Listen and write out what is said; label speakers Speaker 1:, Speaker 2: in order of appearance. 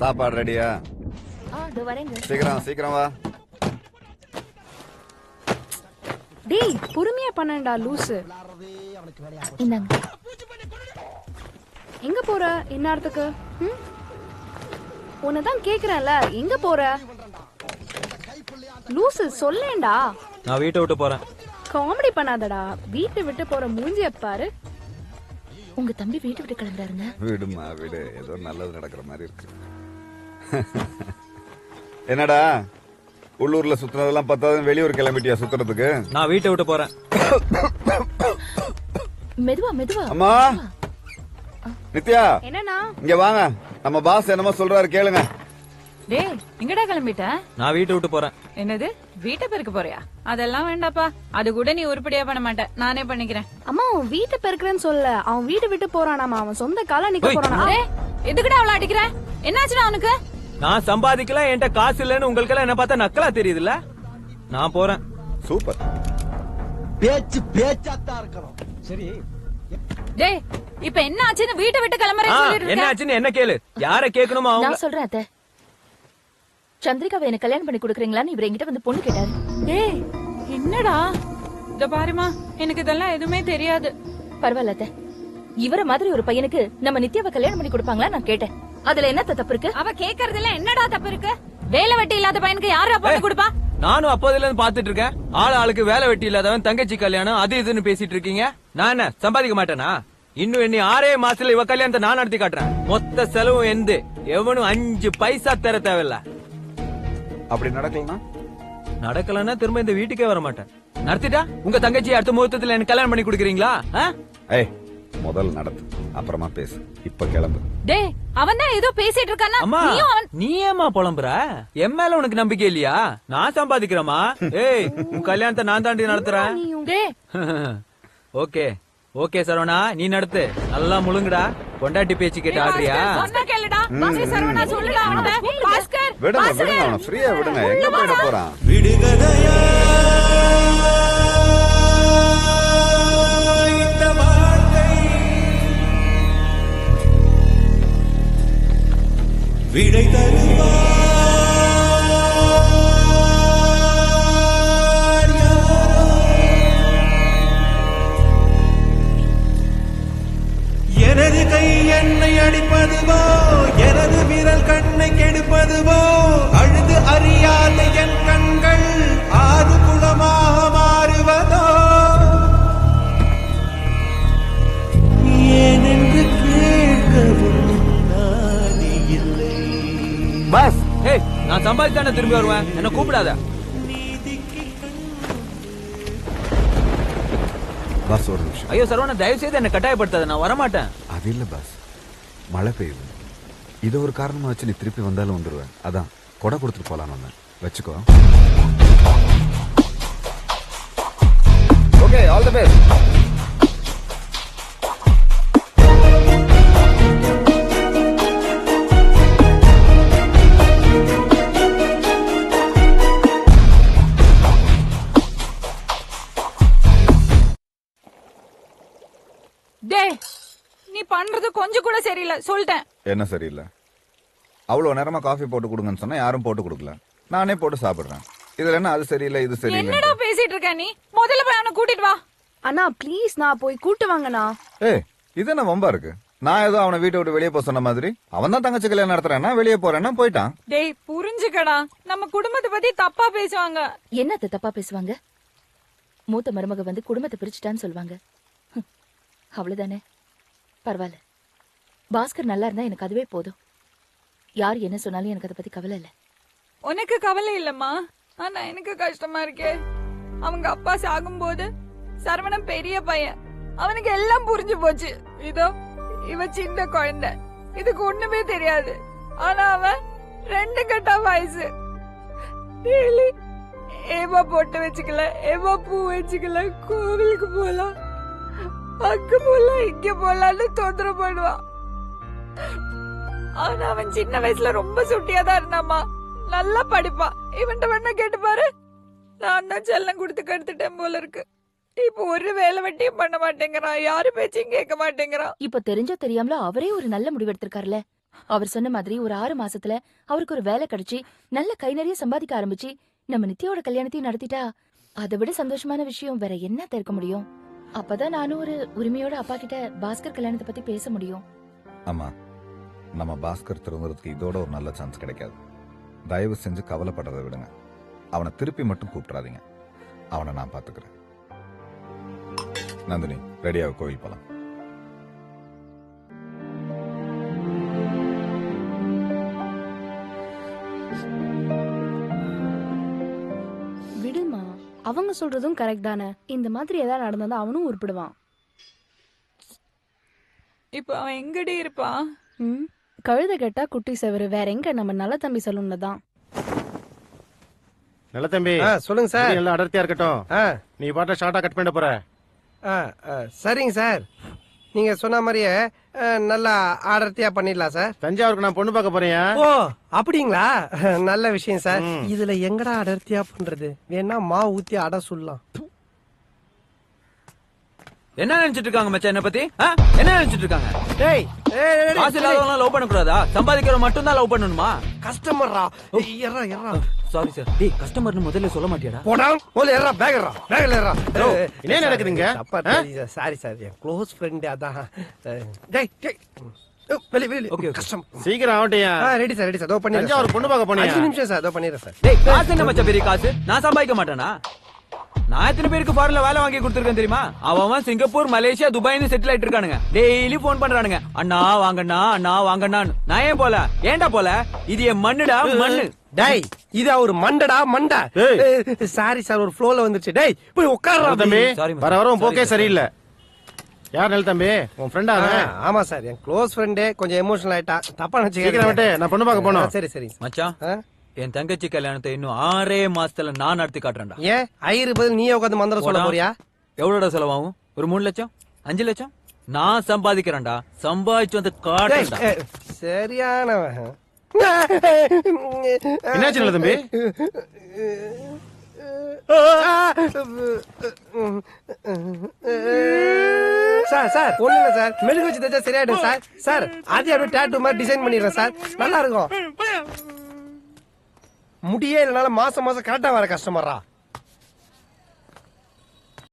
Speaker 1: சாப்பாடு ரெடியா? சீக்கிரம் சீக்கிரம் வா.
Speaker 2: டேய் பொறுமையா பண்ணடா லூசு.
Speaker 3: இந்தாங்க.
Speaker 2: எங்க போற இந்நேரத்துக்கு? உன்னதான் கேக்குறேன்ல, எங்க போற? லூசு சொல்லேன்டா.
Speaker 4: நான் வீட்டை விட்டு போறேன்.
Speaker 2: காமெடி பண்ணாதடா. வீட்டை விட்டு போற மூஞ்சிய பாரு.
Speaker 3: உங்க தம்பி வீட்டை விட்டு கிளம்புறாருங்க.
Speaker 1: விடுமா விடு, ஏதோ நல்லது நடக்கிற மாதிரி இருக்கு. என்னடா உள்ளூர்ல சுத்துறதெல்லாம் பத்தாது, வெளியூர் கிளம்பிட்டியா சுத்துறதுக்கு?
Speaker 4: நான் வீட்டை விட்டு போறேன்.
Speaker 3: மெதுவா மெதுவா.
Speaker 1: அம்மா நித்யா,
Speaker 2: என்னன்னா
Speaker 1: இங்க வாங்க. நம்ம பாஸ் என்னமோ சொல்றாரு கேளுங்க.
Speaker 5: டேய் எங்கடா கிளம்பிட்ட?
Speaker 4: நான் வீட்டை விட்டு போறேன்.
Speaker 5: என்னது வீட்டை பெருக்க போறியா? அதெல்லாம் வேண்டாப்பா, அது கூட நீ உருப்படியா பண்ண மாட்ட, நானே பண்ணிக்கிறேன்.
Speaker 2: அம்மா அவன் வீட்டை பெருக்கிறேன்னு சொல்ல, அவன் வீடு விட்டு போறானாமா. அவன் சொந்த கால நிக்க போறானா.
Speaker 5: டேய் எதுக்குடா அவள அடிக்கிற? என்னாச்சுடா அவனுக்கு?
Speaker 4: நான் சம்பாதிக்கல, என்கிட்ட காசு இல்லன்னு உங்களுக்கு என்ன பார்த்தா நக்கலா தெரியுதுல்ல? நான் போறேன்.
Speaker 1: சூப்பர்
Speaker 6: பேச்சு பேச்சாத்தான் இருக்கணும். சரி
Speaker 5: டேய் இப்ப என்ன ஆச்சுன்னு வீட்டை விட்டு கிளம்புறேன்னு சொல்லிட்டு
Speaker 4: என்ன
Speaker 5: இருக்க?
Speaker 4: ஆச்சுன்னு என்ன கேளு. யார கேட்கணுமோ அவங்க.
Speaker 3: நான் சொல்றேன் அத்தை. சந்திரிகாவை எனக்கு கல்யாணம் பண்ணி கொடுக்குறீங்களான்னு இவர் என்கிட்ட வந்து பொண்ணு கேட்டாரு.
Speaker 5: டேய் என்னடா? இத பாருமா, எனக்கு இதெல்லாம் எதுவுமே தெரியாது.
Speaker 3: பரவாயில்ல அத்தை. இவர மாதிரி ஒரு பையனுக்கு நம்ம நித்யாவை கல்யாணம் பண்ணி கொடுப்பாங்களா நான் கேட்டேன். அதுல என்ன தப்பு இருக்கு?
Speaker 5: அவ கேக்குறதுல என்னடா தப்பு இருக்கு? வேலை வெட்டி இல்லாத பையனுக்கு யாரா பொண்ணு கொடுப்பா?
Speaker 4: நானும் அப்போதுல இருந்து பாத்துட்டு இருக்கேன். ஆளுக்கு வேலை வெட்டி இல்லாதவன் தங்கச்சி கல்யாணம் அது இதுன்னு பேசிட்டு இருக்கீங்க. நான் என்ன சம்பாதிக்க மாட்டேனா? இன்னும் என்ன 6 மாசத்துல இவ கல்யாணத்தை நான் நடத்தி காட்டுறேன். மொத்த செலவும் எந்த எவனும் 5 பைசா தர தேவையில்ல.
Speaker 1: அப்படி நடக்கலனா?
Speaker 4: நடக்கலன்னா திரும்ப இந்த வீட்டுக்கே வர மாட்டேன். நடத்திட்டா உங்க தங்கச்சி அடுத்த முகூர்த்தத்துல எனக்கு கல்யாணம் பண்ணி கொடுக்குறீங்களா?
Speaker 1: ஏய் முதல் நடத்து, அப்புறமா பேசு. இப்ப கிளம்பு.
Speaker 5: டேய் அவன் தான் ஏதோ பேசிட்டு இருக்கானா?
Speaker 4: அம்மா
Speaker 5: நீயும் அவன்
Speaker 4: நீ ஏமா புலம்புற? என் மேல உனக்கு நம்பிக்கை இல்லையா? நான் சம்பாதிக்கிறேமா. ஏய் உன் கல்யாணத்தை நான் தாண்டி நடத்துறேன்.
Speaker 5: டேய்
Speaker 4: ஓகே ஓகே சரவணா, நீ நடத்து. நல்லா முழுங்குடா. கொண்டாட்டி பேச்சு கேட்டு ஆடுறியா?
Speaker 5: சொன்னா கேளுடா. பாஸ்கர் சரவணா சொல்லுடா அவன. பாஸ்கர்
Speaker 1: விடுங்க விடுங்க, அவனை ஃப்ரீயா விடுங்க. எங்க போயிட போறான்?
Speaker 6: விடுகதையா இந்த வாழ்க்கை விடை தருவார் யாரோ. எனது கை என்னை அடிப்பதுவோ, எனது விரல் கண்ணை கெடுப்பதுவோ, அழுது அறியாத என் கண்கள் ஆறு குளமாக மாறுவதோ, ஏனென்று கேட்கவும் நாதி இல்லை.
Speaker 1: பாஸ்
Speaker 4: ஏய் நான் சம்பாதிச்சானே திரும்பி வருவேன். என்ன கூப்பிடாத.
Speaker 1: பாஸ் ஒரு நிமிஷம்.
Speaker 4: ஐயோ சரவணா, தயவு செய்து என்ன கட்டாயப்படுத்தாத. நான் வரமாட்டேன்.
Speaker 1: அது இல்ல பாஸ், மழை பெய்யுது. இது ஒரு காரணமா வச்சு நீ திருப்பி வந்தாலும் வந்துருவேன். அதான் கொடை கொடுத்துட்டு போலாம். வந்தேன், வச்சுக்கோ. Okay, all the best.
Speaker 5: டேய் நீ பண்றது கொஞ்சம் கூட சரியில்லை, சொல்லிட்டேன்.
Speaker 1: என்ன சரியில்லை? அவ்வளவு நேரமா காஃபி போட்டு கொடுங்கன்னு சொன்னா யாரும் போட்டு கொடுக்கல. நானே போட்டு சாப்பிடுறேன். இதுல என்ன அது சரியில்லை இது சரியில்லை?
Speaker 5: என்னடா பேசிட்டு இருக்க நீ? முதல்ல போய் அவனை கூட்டிட்டு வா.
Speaker 2: அண்ணா ப்ளீஸ் நான் போய் கூட்டு வாங்கண்ணா.
Speaker 1: ஏய் இது என்ன வம்பா இருக்கு? நான் ஏதோ அவனை வீட்டை விட்டு வெளியே போக சொன்ன மாதிரி. அவன் தான் தங்கச்சி கல்யாணம் நடத்துறேன்னா வெளியே போறேன்னா போயிட்டான்.
Speaker 5: டேய் புரிஞ்சுக்கடா, நம்ம குடும்பத்தை பத்தி தப்பா பேசுவாங்க.
Speaker 3: என்ன அத்தை தப்பா பேசுவாங்க? மூத்த மருமக வந்து குடும்பத்தை பிரிச்சுட்டான்னு சொல்லுவாங்க. அவ்வளவுதானே. பரவாயில்ல, பாஸ்கர் நல்லா இருந்தா எனக்கு அதுவே போதும். யார் என்ன சொன்னாலும் எனக்கு அதை பத்தி கவலை இல்ல.
Speaker 5: உனக்கு கவலை இல்லம்மா, ஆனா எனக்கு கஷ்டமா இருக்கே. அவங்க அப்பா சாகும்போது சரவணன் பெரிய பையன், அவனுக்கு எல்லாம் புரிஞ்சு போச்சு. இதோ இவ சின்ன குழந்தை, இதுக்கு ஒண்ணுமே தெரியாது. ஆனா அவன் 2 கட்டா வயசு. டெய்லி ஏமா பொட்டு வச்சுக்கல, ஏமா பூ வச்சுக்கல, கோவிலுக்கு போலாம், அங்க போலாம், இங்க போலான்னு தொந்தரவு பண்ணுவான். ஆனா அவன் சின்ன வயசுல ரொம்ப சுட்டியாதான் இருந்தாமா. நல்லா படிப்பான். இவன்ட்ட வேணா கேட்டு பாரு. நான் தான் செல்லம் கொடுத்து கெடுத்துட்டேன் போல இருக்கு. இப்ப ஒரு வேலை வெட்டியும் பண்ண மாட்டேங்கிறான், யாரு பேச்சையும் கேட்க மாட்டேங்கிறான்.
Speaker 3: இப்ப தெரிஞ்சோ தெரியாமலோ அவரே ஒரு நல்ல முடிவு எடுத்திருக்காருல, அவர் சொன்ன மாதிரி ஒரு 6 மாசத்துல அவருக்கு ஒரு வேலை கிடைச்சி நல்ல கை நிறைய சம்பாதிக்க ஆரம்பிச்சு நம்ம நித்யாவோட கல்யாணத்தையும் நடத்திட்டா அதை விட சந்தோஷமான விஷயம் வேற என்ன இருக்க முடியும்? அப்பதான் நானும் ஒரு உரிமையோட அப்பா கிட்ட பாஸ்கர் கல்யாணத்தை பத்தி பேச முடியும்.
Speaker 1: ஆமா, நம்ம பாஸ்கர் திரும்புறதுக்கு இதோட ஒரு நல்ல சான்ஸ் கிடைக்காது. தயவு செஞ்சு கவலைப்படுறதை விடுங்க. அவனை திருப்பி மட்டும் கூப்பிடாதீங்க. அவனை நான் பாத்துக்கிறேன். நந்தினி, ரெடியாக கோவில் போலாம்.
Speaker 2: விடுமா, அவங்க சொல்றதும் கரெக்ட் தானே. இந்த மாதிரி ஏதாவது நடந்தா அவனும் உருப்பிடுவான்.
Speaker 5: இப்ப அவன் எங்கடி இருப்பான்?
Speaker 2: ம், கழுத கேட்டா குட்டி செவரு. வேற எங்க? நம்ம நல்ல தம்பி சலூன்ல தான்.
Speaker 7: நல்ல தம்பி,
Speaker 8: சொல்லுங்க சார்.
Speaker 7: எல்லாம் அடர்த்தியா இருக்கட்டும். நீ பாட்ட ஷார்ட்டா கட் பண்ண போற.
Speaker 8: சரிங்க சார், நீங்க சொன்ன மாதிரியே நல்லா அடர்த்தியா பண்ணிடலாம் சார்.
Speaker 7: தஞ்சாவூருக்கு நான் பொண்ணு பார்க்க போறேன்.
Speaker 8: ஓ அப்படிங்களா? நல்ல விஷயம் சார். இதுல எங்கடா அடர்த்தியா பண்றது? வேணா மாவு ஊத்தி அடை சொல்லலாம்.
Speaker 4: என்ன நினைச்சிட்டு இருக்காங்க மச்சான் என்ன பத்தி? என்ன நினைச்சிட்டு இருக்காங்க?
Speaker 8: டேய்,
Speaker 4: காசு இல்லாதவங்க லவ் பண்ண கூடாதா? சம்பாதிக்கிற மட்டும் தான் லவ் பண்ணணுமா?
Speaker 8: கஸ்டமர்ரா. எர்ரா எர்ரா.
Speaker 4: Sorry sir. டேய், கஸ்டமர்னு முதல்ல சொல்ல மாட்டியாடா?
Speaker 8: போடா, முதல்ல எர்ரா, பேக்ல எர்ரா.
Speaker 7: என்ன நடக்குதுங்க?
Speaker 8: சாரி சார், என் க்ளோஸ் ஃப்ரெண்ட் அதான். டேய் டேய், வெளி
Speaker 4: Okay.
Speaker 8: கஸ்டம்.
Speaker 7: சீக்கிரம் ஆகட்டையா.
Speaker 8: Ready sir, ready sir. தோ பண்ணிடுறேன்.
Speaker 7: தஞ்சாவூர் பொண்ணு பார்க்க போனியா?
Speaker 8: 5 நிமிஷம் சார், தோ பண்ணிடுறேன் சார்.
Speaker 4: டேய், காசு என்ன மச்சான் பெரிய காசு? நான் சம்பாதிக்க மாட்டேனா? நான் எத்தனை பேருக்கு ஃபாரின்ல வேலை வாங்கி கொடுத்துருக்கேன் தெரியுமா? அவன் சிங்கப்பூர், மலேசியா, துபாய்னு செட்டில் ஆயிட்டு இருக்கானுங்க. டெய்லி போன் பண்றானுங்க, அண்ணா வாங்கண்ணா, அண்ணா வாங்கண்ணான்னு. நான் ஏன் போல? ஏன்டா போல? இது என் மண்ணுடா, மண்ணு.
Speaker 8: டேய், இது அவர் மண்டடா மண்டா. சாரி சார், ஒரு ஃப்ளோல வந்துருச்சு. டேய், போய் உட்கார்றா
Speaker 7: தம்பி.
Speaker 4: Sorry,
Speaker 7: வர வர உன் போக்கே சரியில்லை. யார் நல்ல தம்பி? உன் ஃப்ரெண்டா?
Speaker 8: ஆமா சார், என் க்ளோஸ் ஃப்ரெண்டே. கொஞ்சம் எமோஷனல் ஆயிட்டா. தப்பா
Speaker 7: சீக்கிரம்
Speaker 8: நினைச்சுக்க.
Speaker 7: விட்டு, நான் பொண்ணு பார்க்க போனோம்.
Speaker 8: சரி சரி.
Speaker 4: மச்சான்,
Speaker 8: ஆ?
Speaker 4: என் தங்கச்சி கல்யாணத்தை இன்னும் 6 மாசத்துல நான் நடத்தி காட்டுறேன்டா.
Speaker 8: ஏன் ஐயரு பதில் நீயே உட்காந்து மந்திரம் சொல்ல போறியா?
Speaker 4: எவ்வளோட செலவாகும்? ஒரு 3 லட்சம், 5 லட்சம்? நான் சம்பாதிக்கிறேன்டா. சம்பாதிச்சு வந்து காட்டுறேன்டா.
Speaker 8: சரியானவன்.
Speaker 7: என்னாச்சு நல்ல தம்பி?
Speaker 8: சார் சார், ஒண்ணு இல்ல சார். மெழுகு வச்சு தச்சா சரியாயிடும் சார். சார், அதே அப்படியே டாட்டூ மாதிரி டிசைன் பண்ணிடுறேன் சார். நல்லா இருக்கும். முடியே இல்லனால மாசம் மாசம் கரெக்டா வர கஸ்டமர்ரா.